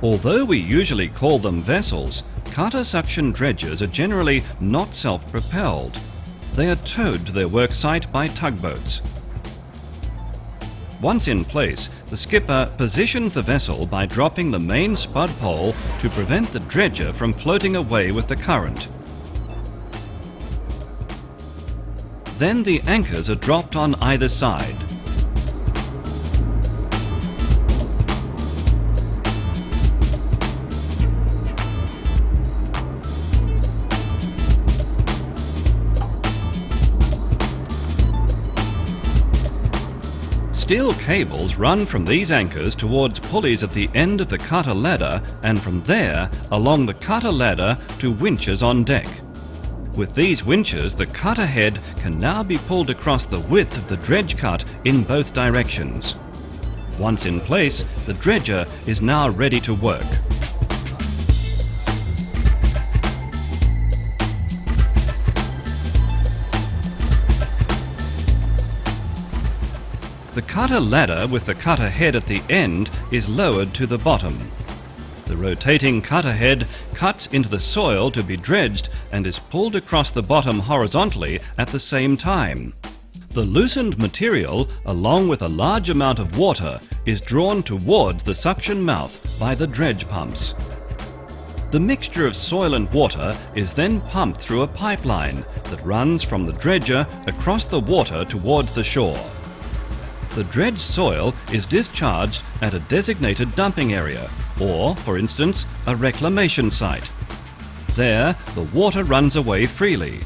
Although we usually call them vessels, cutter suction dredgers are generally not self-propelled. They are towed to their work site by tugboats. Once in place, the skipper positions the vessel by dropping the main spud pole to prevent the dredger from floating away with the current. Then the anchors are dropped on either side. Steel cables run from these anchors towards pulleys at the end of the cutter ladder, and from there along the cutter ladder to winches on deck. With these winches, the cutter head can now be pulled across the width of the dredge cut in both directions. Once in place, the dredger is now ready to work. The cutter ladder with the cutter head at the end is lowered to the bottom. The rotating cutter head cuts into the soil to be dredged and is pulled across the bottom horizontally at the same time. The loosened material, along with a large amount of water, is drawn towards the suction mouth by the dredge pumps. The mixture of soil and water is then pumped through a pipeline that runs from the dredger across the water towards the shore. The dredged soil is discharged at a designated dumping area, or, for instance, a reclamation site. There, the water runs away freely,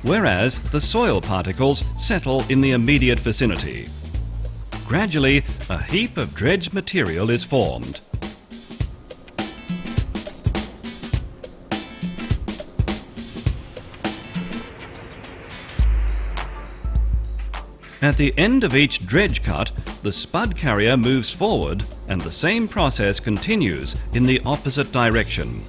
whereas the soil particles settle in the immediate vicinity. Gradually, a heap of dredged material is formed. At the end of each dredge cut, the spud carrier moves forward and the same process continues in the opposite direction.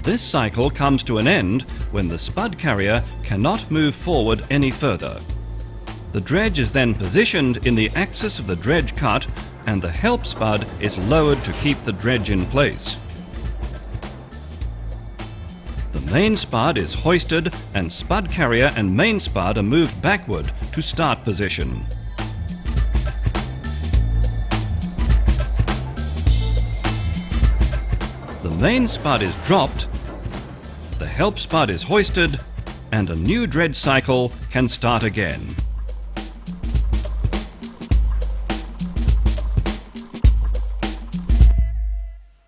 This cycle comes to an end when the spud carrier cannot move forward any further. The dredge is then positioned in the axis of the dredge cut and the help spud is lowered to keep the dredge in place. The main spud is hoisted and spud carrier and main spud are moved backward to start position. The main spud is dropped, the help spud is hoisted, and a new dredge cycle can start again.